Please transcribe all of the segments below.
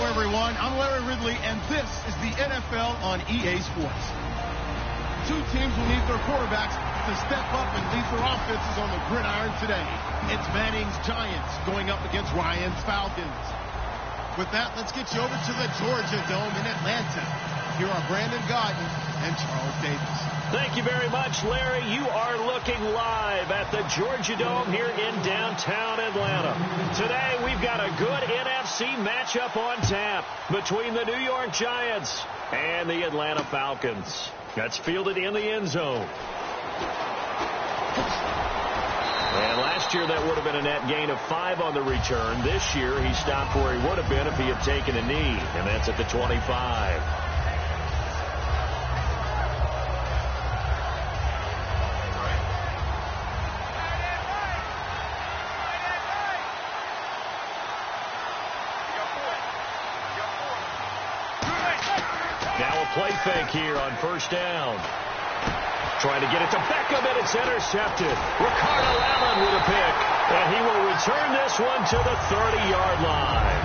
everyone. I'm Larry Ridley, and this is the NFL on EA Sports. Two teams will need their quarterbacks to step up and lead their offenses on the gridiron today. It's Manning's Giants going up against Ryan's Falcons. With that, let's get you over to the Georgia Dome in Atlanta. Here are Brandon Gaudin and Charles Davis. Thank you very much, Larry. You are looking live at the Georgia Dome here in downtown Atlanta. Today, we've got a good NFC matchup on tap between the New York Giants and the Atlanta Falcons. That's fielded in the end zone. And last year, that would have been a net gain of 5 on the return. This year, he stopped where he would have been if he had taken a knee, and that's at the 25. Now a play fake here on first down. Trying to get it to Beckham, and it's intercepted. Ricardo Allen with a pick, and he will return this one to the 30-yard line.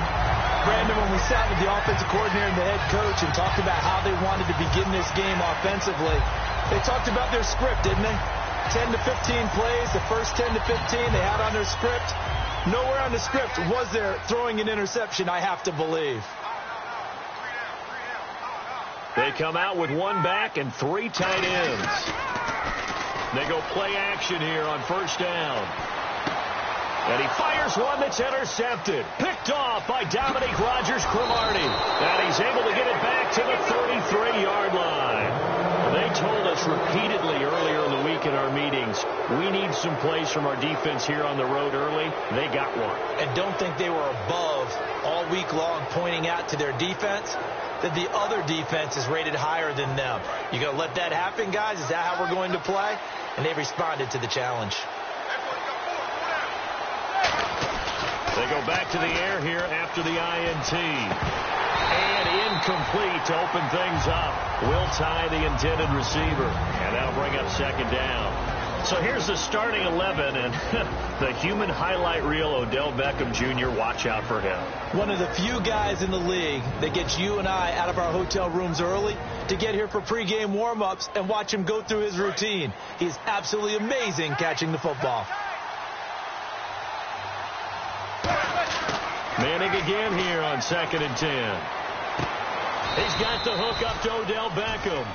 Brandon, when we sat with the offensive coordinator and the head coach and talked about how they wanted to begin this game offensively, they talked about their script, didn't they? 10 to 15 plays, the first 10 to 15 they had on their script. Nowhere on the script was there throwing an interception, I have to believe. They come out with 1 back and 3 tight ends. They go play action here on first down. And he fires one that's intercepted. Picked off by Dominique Rodgers-Cromartie. And he's able to get it back to the 33-yard line. They told us repeatedly earlier in the week in our meetings, we need some plays from our defense here on the road early. They got one. And don't think they were above all week long pointing out to their defense that the other defense is rated higher than them. You going to let that happen, guys? Is that how we're going to play? And they responded to the challenge. They go back to the air here after the INT. And incomplete to open things up. Will tie the intended receiver. And that'll bring up second down. So here's the starting 11, and the human highlight reel, Odell Beckham Jr., watch out for him. One of the few guys in the league that gets you and I out of our hotel rooms early to get here for pregame warm-ups and watch him go through his routine. He's absolutely amazing catching the football. Manning again here on 2nd and 10. He's got the hook up to Odell Beckham.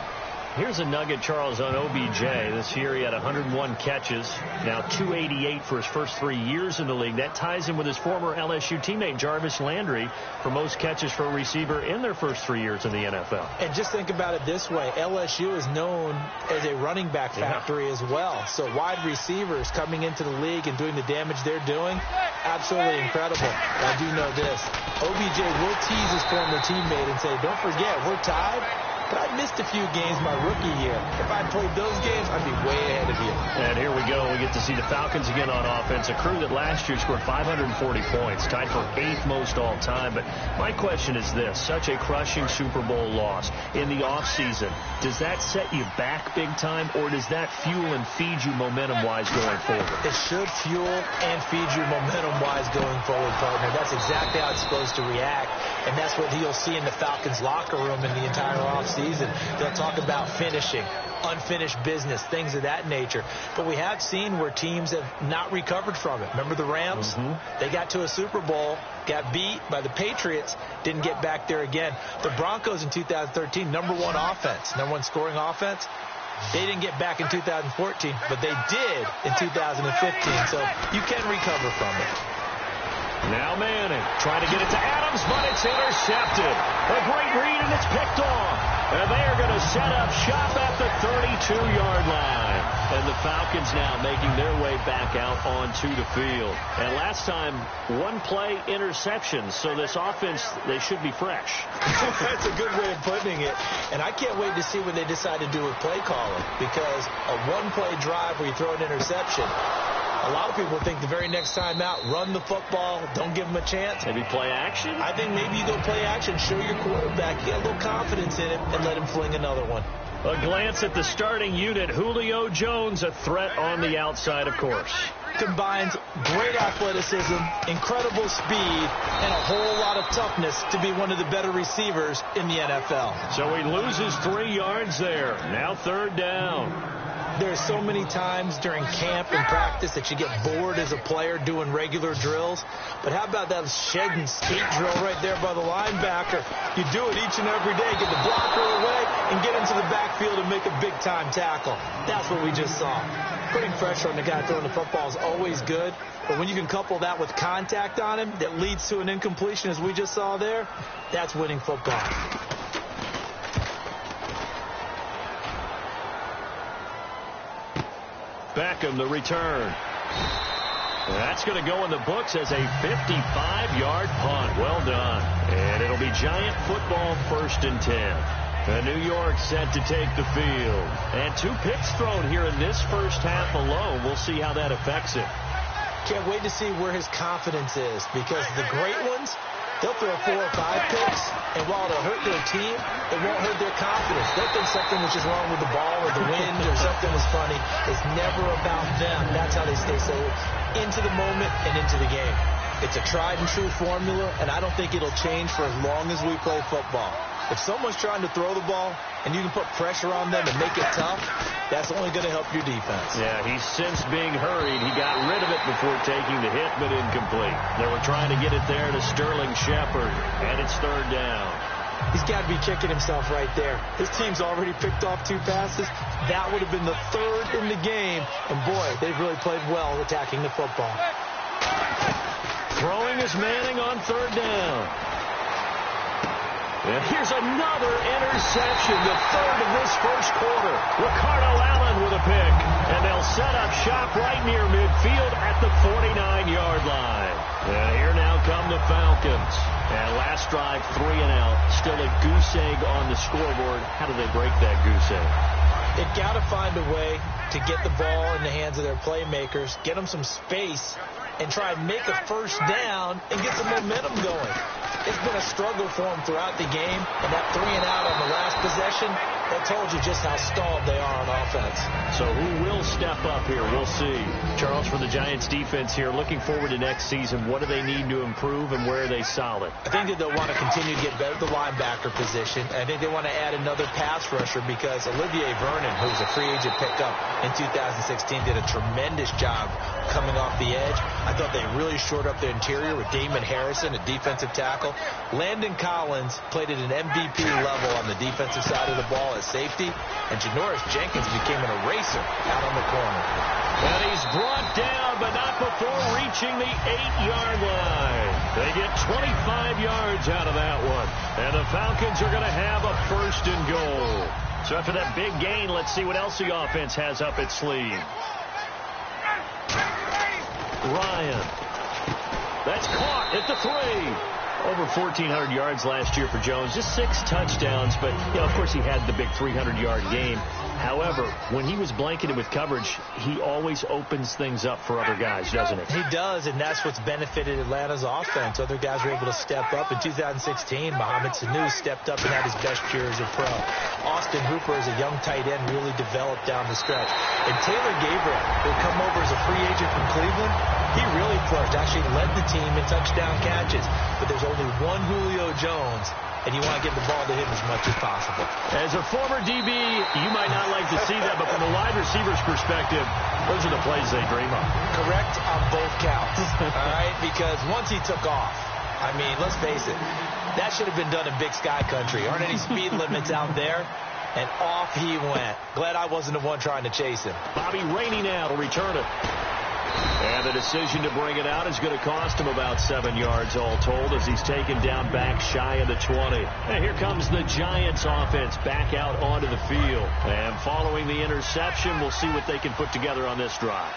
Here's a nugget, Charles, on OBJ. This year he had 101 catches, now 288 for his first 3 years in the league. That ties him with his former LSU teammate Jarvis Landry for most catches for a receiver in their first 3 years in the NFL. And just think about it this way. LSU is known as a running back factory as well. So wide receivers coming into the league and doing the damage they're doing, absolutely incredible. I do know this. OBJ will tease his former teammate and say, don't forget, we're tied. But I missed a few games my rookie year. If I played those games, I'd be way ahead of you. And here we go. We get to see the Falcons again on offense. A crew that last year scored 540 points, tied for 8th most all time. But my question is this. Such a crushing Super Bowl loss in the offseason. Does that set you back big time, or does that fuel and feed you momentum-wise going forward? It should fuel and feed you momentum-wise going forward, partner. That's exactly how it's supposed to react. And that's what you'll see in the Falcons locker room in the entire offseason. They'll talk about finishing, unfinished business, things of that nature. But we have seen where teams have not recovered from it. Remember the Rams? They got to a Super Bowl, got beat by the Patriots, didn't get back there again. The Broncos in 2013, #1 offense, #1 scoring offense. They didn't get back in 2014, but they did in 2015. So you can recover from it. Now Manning trying to get it to Adams, but it's intercepted. A great read, and it's picked off. And they are going to set up shop at the 32-yard line. And the Falcons now making their way back out onto the field. And last time, 1 play interception. So this offense, they should be fresh. That's a good way of putting it. And I can't wait to see what they decide to do with play calling. Because a 1-play drive where you throw an interception, a lot of people think the very next time out, run the football, don't give them a chance. Maybe play action? I think maybe you go play action, show your quarterback, get a little confidence in him, and let him fling another one. A glance at the starting unit. Julio Jones, a threat on the outside, of course. Combines great athleticism, incredible speed, and a whole lot lot of toughness to be one of the better receivers in the NFL. So he loses 3 yards there. Now 3rd down. There's so many times during camp and practice that you get bored as a player doing regular drills. But how about that shed and skate drill right there by the linebacker? You do it each and every day. Get the blocker away and get into the backfield and make a big-time tackle. That's what we just saw. Putting pressure on the guy throwing the football is always good. But when you can couple that with contact on him that leads to an incompletion, as we just saw there, that's winning football. Beckham, the return. That's going to go in the books as a 55-yard punt. Well done. And it'll be Giant football 1st and 10. New York set to take the field. And 2 picks thrown here in this first half alone. We'll see how that affects it. Can't wait to see where his confidence is, because the great ones, they'll throw 4 or 5 picks, and while it'll hurt their team, it won't hurt their confidence. They'll think something was just wrong with the ball or the wind or something was funny. It's never about them. That's how they stay so into the moment and into the game. It's a tried and true formula, and I don't think it'll change for as long as we play football. If someone's trying to throw the ball and you can put pressure on them and make it tough, that's only going to help your defense. Yeah, he's since being hurried. He got rid of it before taking the hit, but incomplete. They were trying to get it there to Sterling Shepard, and it's 3rd down. He's got to be kicking himself right there. His team's already picked off 2 passes. That would have been the 3rd in the game. And, boy, they've really played well attacking the football. Throwing is Manning on 3rd down. And here's another interception, the 3rd of this first quarter. Ricardo Allen with a pick. And they'll set up shop right near midfield at the 49-yard line. And here now come the Falcons. And last drive, 3 and out. Still a goose egg on the scoreboard. How do they break that goose egg? They've got to find a way to get the ball in the hands of their playmakers, get them some space, and try and make a first down and get some momentum going. It's been a struggle for them throughout the game, and that 3 and out on the last possession, that told you just how stalled they are on offense. So who will step up here? We'll see. Charles, for the Giants defense here, looking forward to next season, what do they need to improve and where are they solid? I think that they'll want to continue to get better at the linebacker position. I think they want to add another pass rusher because Olivier Vernon, who's a free agent pickup in 2016, did a tremendous job coming off the edge. I thought they really shored up the interior with Damon Harrison, a defensive tackle. Landon Collins played at an MVP level on the defensive side of the ball at safety, and Janoris Jenkins became an eraser out on the corner. And he's brought down, but not before reaching the 8-yard line. They get 25 yards out of that one. And the Falcons are going to have a 1st and goal. So after that big gain, let's see what else the offense has up its sleeve. Ryan. That's caught at the 3. Over 1,400 yards last year for Jones. Just 6 touchdowns, but, you know, of course he had the big 300-yard game. However, when he was blanketed with coverage, he always opens things up for other guys, doesn't he? He does, and that's what's benefited Atlanta's offense. Other guys were able to step up. In 2016, Mohamed Sanu stepped up and had his best year as a pro. Austin Hooper, as a young tight end, really developed down the stretch. And Taylor Gabriel, who had come over as a free agent from Cleveland, he really flourished, actually led the team in touchdown catches. But there's only one Julio Jones, and you want to get the ball to him as much as possible. As a former DB, you might not like to see that, but from the wide receiver's perspective, those are the plays they dream of. Correct on both counts, all right? Because once he took off, I mean, let's face it, that should have been done in Big Sky Country. Aren't any speed limits out there? And off he went. Glad I wasn't the one trying to chase him. Bobby Rainey now to return it. And the decision to bring it out is going to cost him about 7 yards all told as he's taken down back shy of the 20. And here comes the Giants offense back out onto the field. And following the interception, we'll see what they can put together on this drive.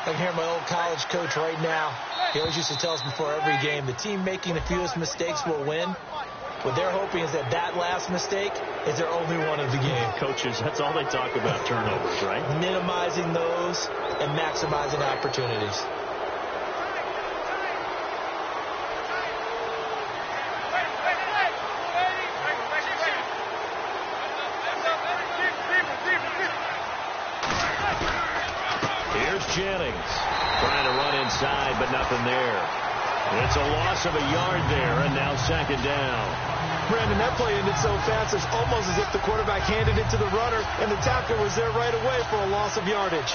I can hear my old college coach right now. He always used to tell us before every game, the team making the fewest mistakes will win. What they're hoping is that that last mistake is their only one of the game. Coaches, that's all they talk about, turnovers, right? Minimizing those and maximizing opportunities. Here's Jennings trying to run inside, but nothing there. It's a loss of a yard there, and now second down. Brandon, that play ended so fast, it's almost as if the quarterback handed it to the runner, and the tackler was there right away for a loss of yardage.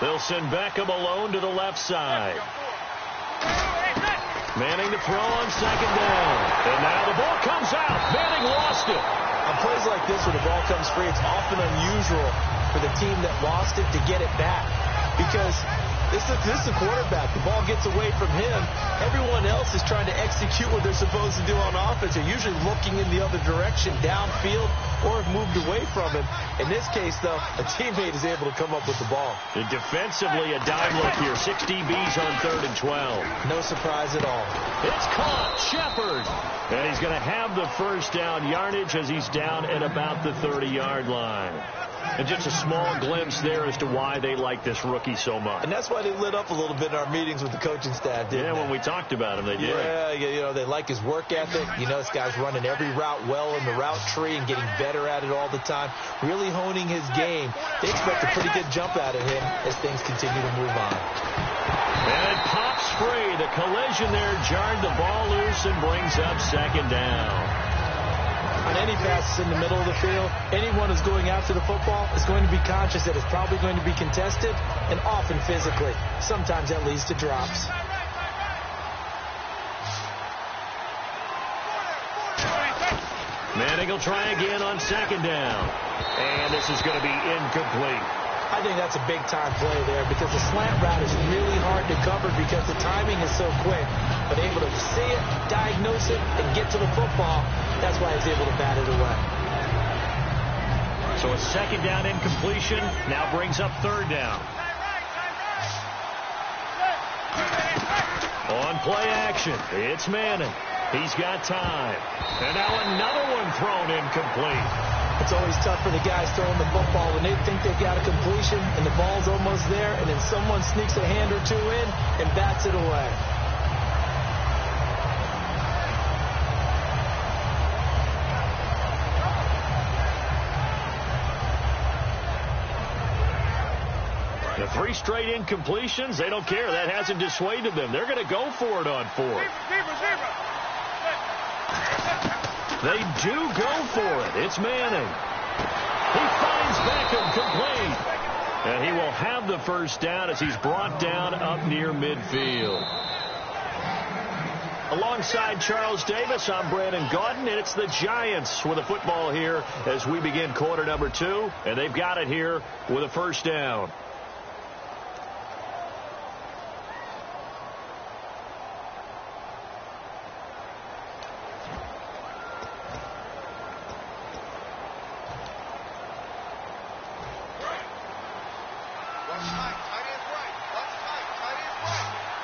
They'll send Beckham alone to the left side. Manning to throw on second down. And now the ball comes out. Manning lost it. On plays like this where the ball comes free, it's often unusual for the team that lost it to get it back. Because this is the quarterback. The ball gets away from him. Everyone else is trying to execute what they're supposed to do on offense. They're usually looking in the other direction, downfield, or have moved away from him. In this case, though, a teammate is able to come up with the ball. And defensively, a dime look here. 6 DBs on 3rd and 12. No surprise at all. It's caught. Shepard. And he's going to have the first down yardage as he's down at about the 30-yard line. And just a small glimpse there as to why they like this rookie so much. And that's why they lit up a little bit in our meetings with the coaching staff, didn't they? When we talked about him, they did. Yeah, you know, they like his work ethic. You know, this guy's running every route well in the route tree and getting better at it all the time, really honing his game. They expect a pretty good jump out of him as things continue to move on. And it pops free. The collision there jarred the ball loose and brings up second down. On any passes in the middle of the field, anyone who's going after the football is going to be conscious that it's probably going to be contested, and often physically. Sometimes that leads to drops. Manning will try again on second down. And this is going to be incomplete. I think that's a big-time play there because the slant route is really hard to cover because the timing is so quick. But able to see it, diagnose it, and get to the football, that's why he's able to bat it away. So a second down incompletion now brings up 3rd down. On play action, it's Manning. He's got time. And now another one thrown incomplete. It's always tough for the guys throwing the football when they think they've got a completion and the ball's almost there, and then someone sneaks a hand or two in and bats it away. The 3 straight incompletions, they don't care. That hasn't dissuaded them. They're going to go for it on 4th. They do go for it. It's Manning. He finds Beckham complete. And he will have the first down as he's brought down up near midfield. Alongside Charles Davis, I'm Brandon Gaudin, and it's the Giants with a football here as we begin quarter number 2. And they've got it here with a first down.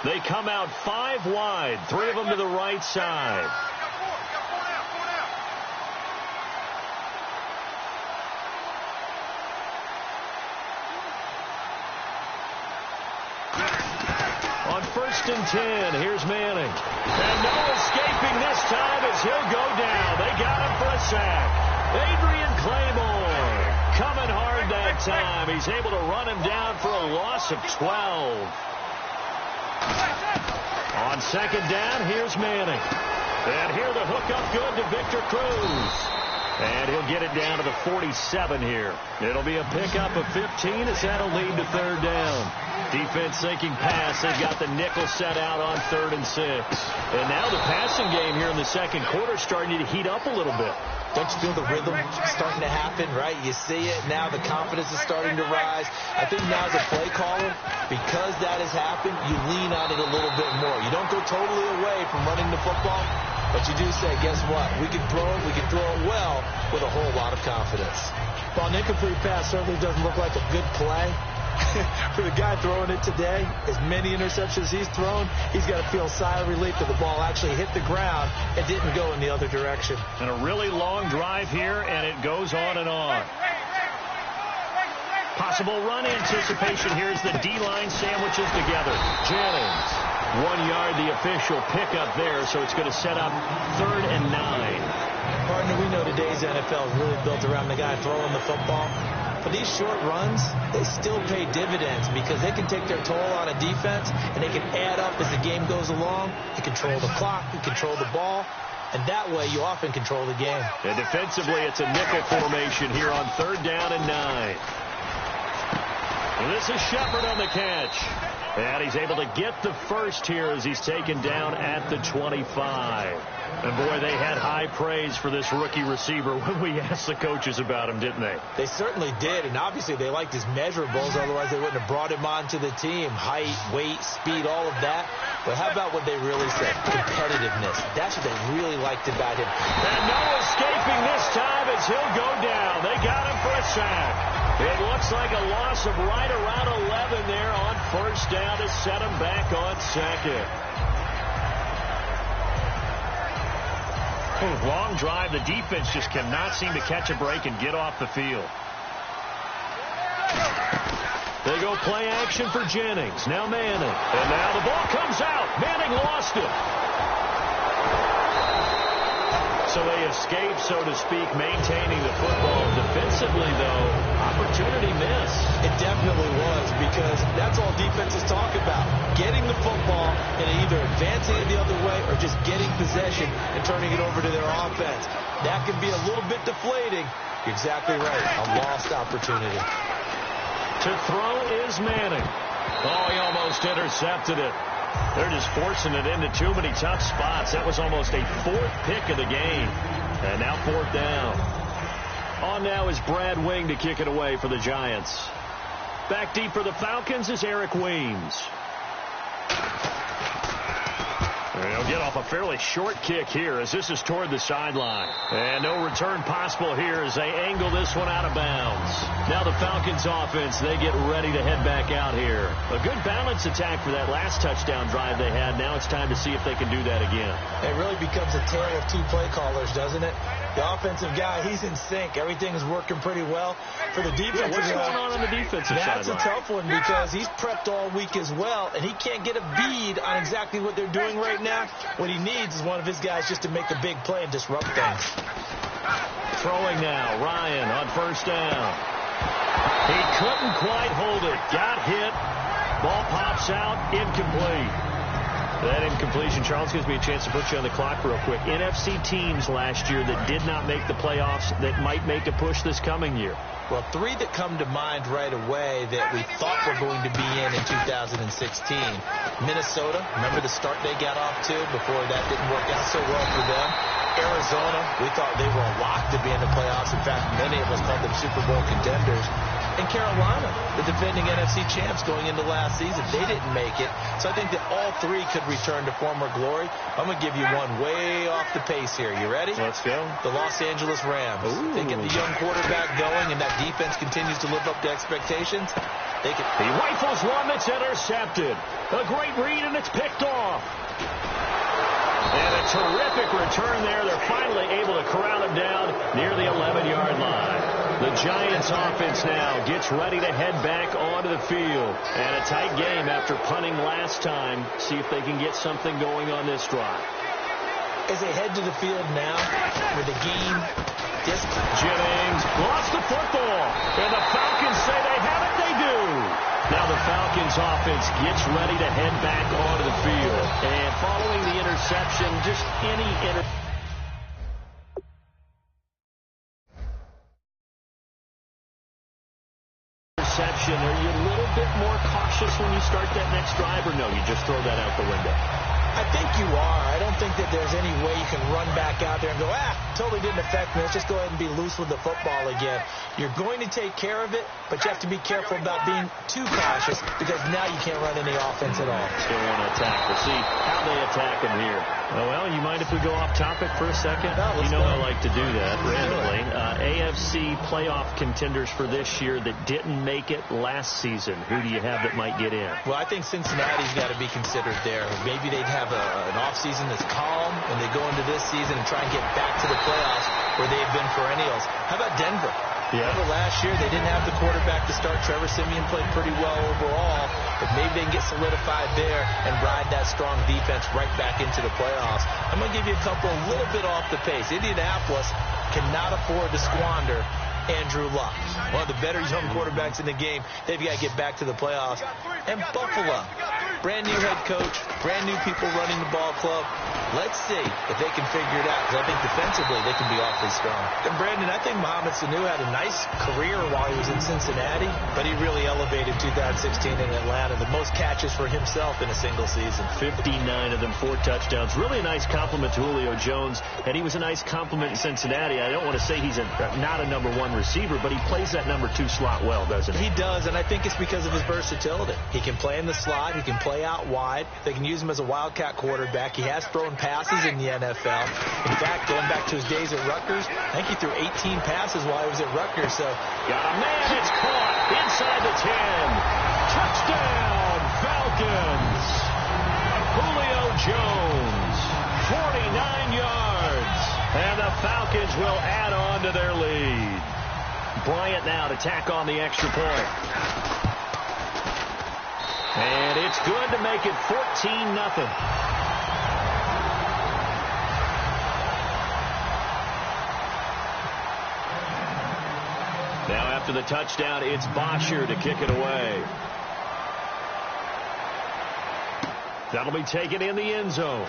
They come out 5 wide, 3 of them to the right side. On 1st and 10, here's Manning. And no escaping this time as he'll go down. They got him for a sack. Adrian Claymore coming hard that time. He's able to run him down for a loss of 12. On second down, here's Manning. And here the hook up good to Victor Cruz. And he'll get it down to the 47 here. It'll be a pickup of 15 as that'll lead to 3rd down. Defense sinking pass. They've got the nickel set out on 3rd and 6. And now the passing game here in the second quarter is starting to heat up a little bit. Don't you feel the rhythm starting to happen, right? You see it now. The confidence is starting to rise. I think now as a play caller, because that has happened, you lean on it a little bit more. You don't go totally away from running the football, but you do say, guess what? We can throw it. We can throw it well with a whole lot of confidence. While an incomplete pass certainly doesn't look like a good play, for the guy throwing it today, as many interceptions he's thrown, he's got to feel a sigh of relief that the ball actually hit the ground and didn't go in the other direction. And a really long drive here, and it goes on and on. Possible run anticipation here as the D-line sandwiches together. Jennings, 1 yard, the official pickup there, so it's going to set up 3rd and 9. Partner, we know today's NFL is really built around the guy throwing the football. But these short runs, they still pay dividends because they can take their toll on a defense, and they can add up as the game goes along. You control the clock, you control the ball, and that way you often control the game. And defensively, it's a nickel formation here on 3rd down and 9. And this is Shepard on the catch. And he's able to get the first here as he's taken down at the 25. And, boy, they had high praise for this rookie receiver when we asked the coaches about him, didn't they? They certainly did, and obviously they liked his measurables. Otherwise, they wouldn't have brought him onto the team. Height, weight, speed, all of that. But how about what they really said? Competitiveness. That's what they really liked about him. And no escaping this time as he'll go down. They got him for a sack. It looks like a loss of right around 11 there on 1st down to set him back on 2nd. Long drive. The defense just cannot seem to catch a break and get off the field. They go play action for Jennings. Now Manning. And now the ball comes out. Manning lost it. So they escape, so to speak, maintaining the football. Defensively, though, opportunity missed. It definitely was, because that's all defenses talk about. Getting the football and either advancing it the other way or just getting possession and turning it over to their offense. That can be a little bit deflating. You're exactly right. A lost opportunity. To throw is Manning. Oh, he almost intercepted it. They're just forcing it into too many tough spots. That was almost a 4th pick of the game. And now 4th down. On now is Brad Wing to kick it away for the Giants. Back deep for the Falcons is Eric Weems. They'll get off a fairly short kick here as this is toward the sideline. And no return possible here as they angle this one out of bounds. Now the Falcons offense, they get ready to head back out here. A good balance attack for that last touchdown drive they had. Now it's time to see if they can do that again. It really becomes a tale of 2 play callers, doesn't it? The offensive guy, he's in sync. Everything is working pretty well. For the defensive what's going on the defensive side? That's a tough one because he's prepped all week as well, and he can't get a bead on exactly what they're doing right now. What he needs is one of his guys just to make a big play and disrupt things. Throwing now, Ryan on 1st down. He couldn't quite hold it. Got hit. Ball pops out. Incomplete. That incompletion, Charles, gives me a chance to put you on the clock real quick. NFC teams last year that did not make the playoffs that might make a push this coming year. Well, 3 that come to mind right away that we thought were going to be in 2016. Minnesota, remember the start they got off to before that didn't work out so well for them. Arizona, we thought they were a lock to be in the playoffs. In fact, many of us called them Super Bowl contenders. And Carolina, the defending NFC champs going into last season, they didn't make it. So I think that all 3 could return to former glory. I'm going to give you one way off the pace here. You ready? Let's go. The Los Angeles Rams. Ooh. They get the young quarterback going, and that defense continues to live up to expectations. He rifles one that's intercepted. A great read, and it's picked off. And a terrific return there. They're finally able to corral him down near the 11-yard line. The Giants offense now gets ready to head back onto the field. And a tight game after punting last time. See if they can get something going on this drive. As they head to the field now with the game Jennings lost the football. And the Falcons say they have it. They do. Now the Falcons offense gets ready to head back onto the field. And following the interception, just any interception, are you a little bit more cautious when you start that next drive, or no, you just throw that out the window? I think you are. I don't think that there's any way you can run back out there and go, totally didn't affect me. Let's just go ahead and be loose with the football again. You're going to take care of it, but you have to be careful about being too cautious because now you can't run any offense at all. Still want to attack. We'll see how they attack him here. Oh, well, you mind if we go off topic for a second? No, you know I like to do that randomly. AFC playoff contenders for this year that didn't make it last season. Who do you have that might get in? Well, I think Cincinnati's got to be considered there. Maybe they'd have an offseason that's calm when they go into this season and try and get back to the playoffs where they've been perennials. How about Denver? Yeah. Remember last year they didn't have the quarterback to start. Trevor Siemian played pretty well overall, but maybe they can get solidified there and ride that strong defense right back into the playoffs. I'm going to give you a couple a little bit off the pace. Indianapolis cannot afford to squander Andrew Luck, one of the better young quarterbacks in the game. They've got to get back to the playoffs. And Buffalo, brand new head coach, brand new people running the ball club. Let's see if they can figure it out, because I think defensively they can be awfully strong. And Brandon, I think Mohamed Sanu had a nice career while he was in Cincinnati, but he really elevated 2016 in Atlanta. The most catches for himself in a single season. 59 of them, 4 touchdowns. Really a nice compliment to Julio Jones, and he was a nice compliment in Cincinnati. I don't want to say he's not a number 1 receiver, but he plays that number 2 slot well, doesn't he? He does, and I think it's because of his versatility. He can play in the slot. He can play out wide. They can use him as a wildcat quarterback. He has thrown passes in the NFL. In fact, going back to his days at Rutgers, I think he threw 18 passes while he was at Rutgers. So, got a man. It's caught inside the 10. Touchdown, Falcons. Julio Jones, 49 yards. And the Falcons will add on to their lead. Bryant now to tack on the extra point. And it's good to make it 14-0. Now after the touchdown, it's Bosher to kick it away. That'll be taken in the end zone.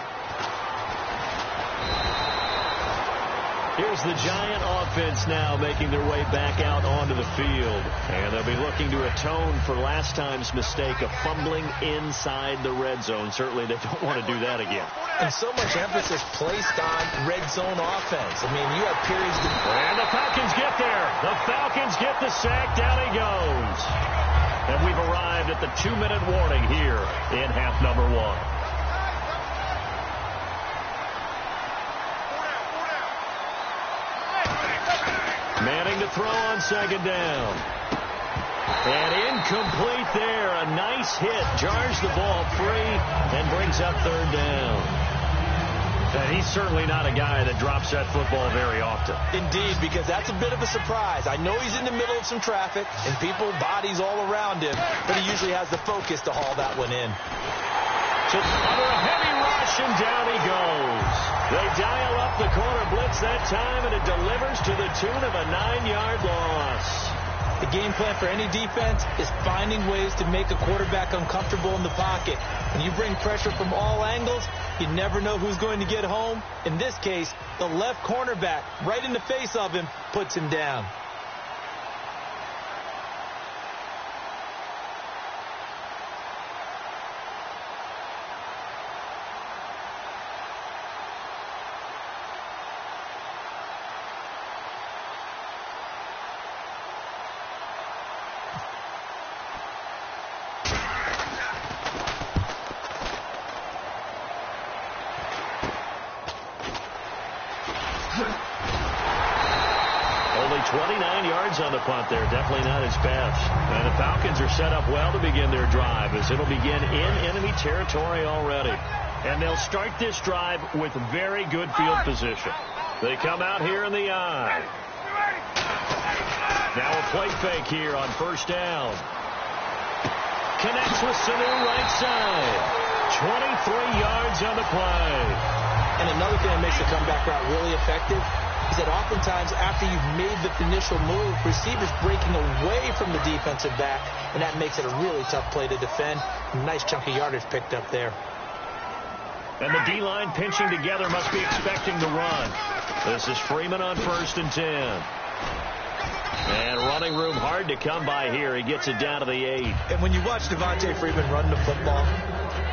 Here's the Giant offense now making their way back out onto the field. And they'll be looking to atone for last time's mistake of fumbling inside the red zone. Certainly they don't want to do that again. And so much emphasis placed on red zone offense. I mean, you have periods to... And the Falcons get there. The Falcons get the sack. Down he goes. And we've arrived at the 2-minute warning here in half number 1. Manning to throw on second down. And incomplete there. A nice hit. Jars the ball free and brings up third down. And he's certainly not a guy that drops that football very often. Indeed, because that's a bit of a surprise. I know he's in the middle of some traffic and people, bodies all around him, but he usually has the focus to haul that one in. Just under a heavy rush, and down he goes. They dial up the corner blitz that time, and it delivers to the tune of a 9-yard loss. The game plan for any defense is finding ways to make a quarterback uncomfortable in the pocket. When you bring pressure from all angles, you never know who's going to get home. In this case, the left cornerback, right in the face of him, puts him down. Only 29 yards on the punt there. Definitely not his best. And the Falcons are set up well to begin their drive, as it'll begin in enemy territory already. And they'll start this drive with very good field position. They come out here in the I. Now a play fake here on first down. Connects with Sanu right side. 23 yards on the play. And another thing that makes the comeback route really effective is that oftentimes after you've made the initial move, receivers breaking away from the defensive back, and that makes it a really tough play to defend. Nice chunk of yardage picked up there. And the D-line pinching together must be expecting the run. This is Freeman on 1st and 10. And running room hard to come by here. He gets it down to the 8. And when you watch Devontae Freeman run the football,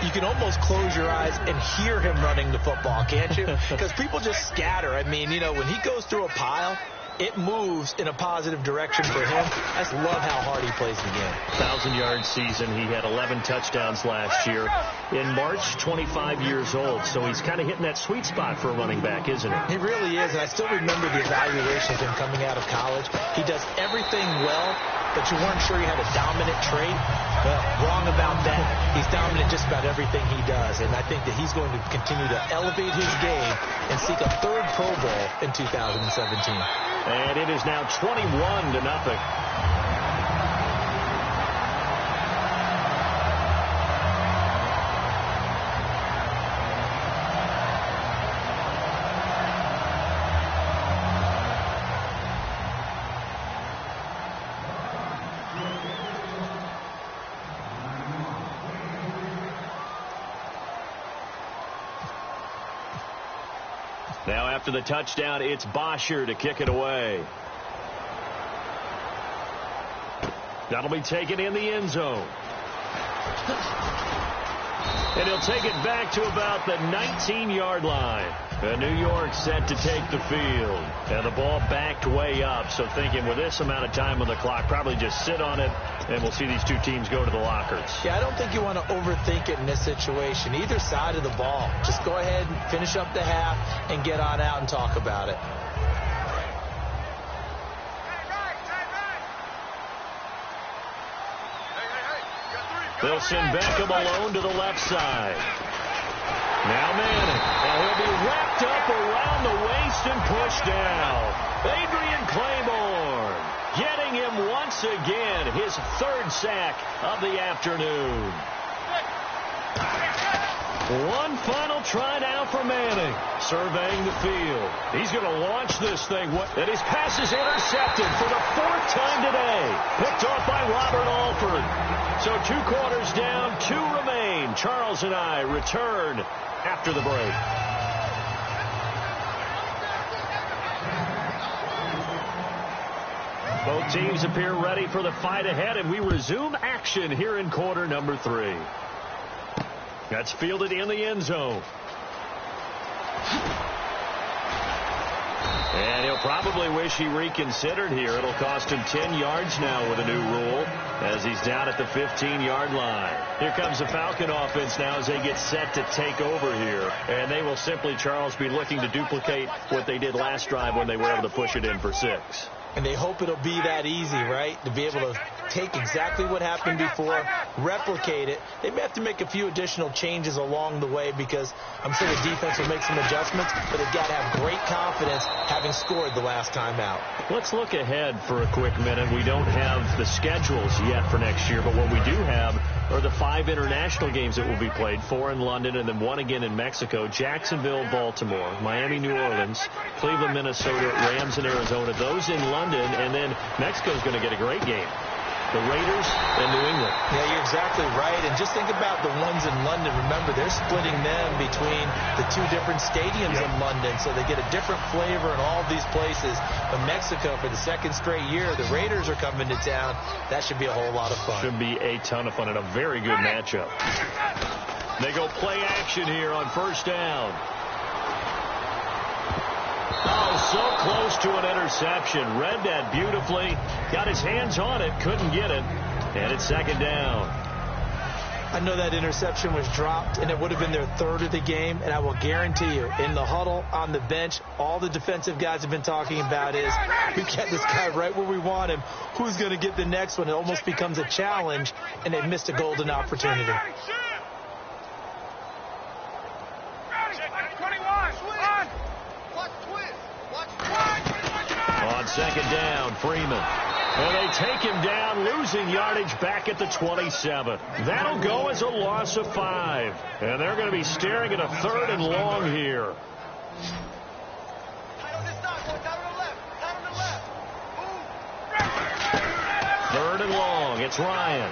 you can almost close your eyes and hear him running the football, can't you? Because people just scatter. I mean, you know, when he goes through a pile, it moves in a positive direction for him. I just love how hard he plays the game. 1,000-yard season. He had 11 touchdowns last year. In March, 25 years old. So he's kind of hitting that sweet spot for a running back, isn't he? He really is, and I still remember the evaluation of him coming out of college. He does everything well, but you weren't sure he had a dominant trait. Well, wrong about that. He's dominant just about everything he does, and I think that he's going to continue to elevate his game and seek a 3rd Pro Bowl in 2017. And it is now 21-0. Now after the touchdown, it's Bosher to kick it away. That'll be taken in the end zone. And he'll take it back to about the 19-yard line. And New York set to take the field. And the ball backed way up. So thinking with this amount of time on the clock, probably just sit on it, and we'll see these two teams go to the lockers. Yeah, I don't think you want to overthink it in this situation. Either side of the ball. Just go ahead and finish up the half and get on out and talk about it. They'll send Beckham alone to the left side. Now Manning. And he'll be wrapped up around the waist and pushed down. Adrian Claiborne getting him once again, his third sack of the afternoon. One final try now for Manning, surveying the field. He's going to launch this thing, and his pass is intercepted for the fourth time today. Picked off by Robert Alford. So 2 quarters down, 2 remain. Charles and I return after the break. Both teams appear ready for the fight ahead, and we resume action here in quarter number 3. That's fielded in the end zone. And he'll probably wish he reconsidered here. It'll cost him 10 yards now with a new rule as he's down at the 15-yard line. Here comes the Falcon offense now as they get set to take over here. And they will simply, Charles, be looking to duplicate what they did last drive when they were able to push it in for 6. And they hope it'll be that easy, right? To be able to take exactly what happened before, replicate it. They may have to make a few additional changes along the way because I'm sure the defense will make some adjustments, but they've got to have great confidence having scored the last time out. Let's look ahead for a quick minute. We don't have the schedules yet for next year, but what we do have are the 5 international games that will be played, 4 in London and then 1 again in Mexico, Jacksonville, Baltimore, Miami, New Orleans, Cleveland, Minnesota, Rams, and Arizona. Those in London, and then Mexico's going to get a great game. The Raiders and New England. Yeah, you're exactly right. And just think about the ones in London. Remember, they're splitting them between the 2 different stadiums in London, so they get a different flavor in all these places. But Mexico, for the 2nd straight year, the Raiders are coming to town. That should be a whole lot of fun. Should be a ton of fun and a very good matchup. They go play action here on first down. Oh, so close to an interception. Read that beautifully. Got his hands on it. Couldn't get it. And it's 2nd down. I know that interception was dropped, and it would have been their 3rd of the game. And I will guarantee you, in the huddle, on the bench, all the defensive guys have been talking about is, we get this guy right where we want him. Who's going to get the next one? It almost becomes a challenge, and they've missed a golden opportunity. On 2nd down, Freeman. And they take him down, losing yardage back at the 27. That'll go as a loss of 5. And they're going to be staring at a 3rd and long here. Third and long. It's Ryan.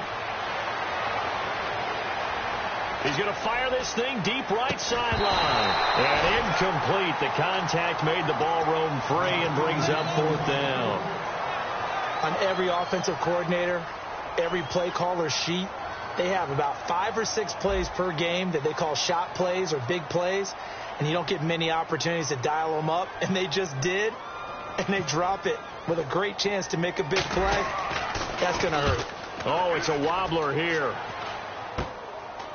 He's going to fire this thing deep right sideline. And incomplete. The contact made the ball roam free and brings up 4th down. On every offensive coordinator, every play caller sheet, they have about 5 or 6 plays per game that they call shot plays or big plays. And you don't get many opportunities to dial them up. And they just did. And they drop it with a great chance to make a big play. That's going to hurt. Oh, it's a wobbler here.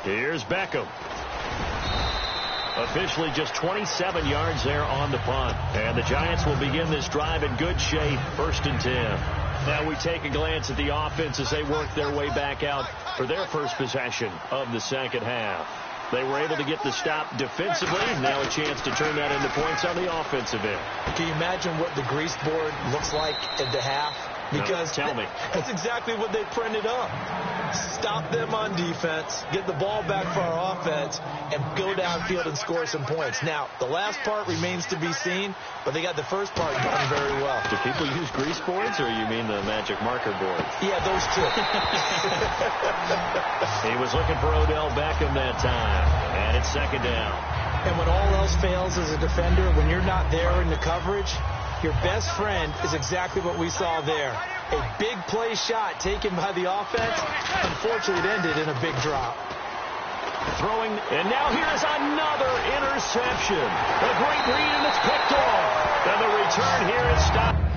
Here's Beckham. Officially just 27 yards there on the punt. And the Giants will begin this drive in good shape, 1st and 10. Now we take a glance at the offense as they work their way back out for their first possession of the 2nd half. They were able to get the stop defensively. Now a chance to turn that into points on the offensive end. Can you imagine what the grease board looks like at the half? Because tell me. That's exactly what they printed up. Stop them on defense, get the ball back for our offense, and go downfield and score some points. Now, the last part remains to be seen, but they got the first part done very well. Do people use grease boards, or you mean the magic marker board? Yeah, those 2. He was looking for Odell Beckham that time, and it's 2nd down. And when all else fails as a defender, when you're not there in the coverage, your best friend is exactly what we saw there. A big play shot taken by the offense. Unfortunately, it ended in a big drop. Throwing, and now here's another interception. A great read, and it's picked off. And the return here is stopped.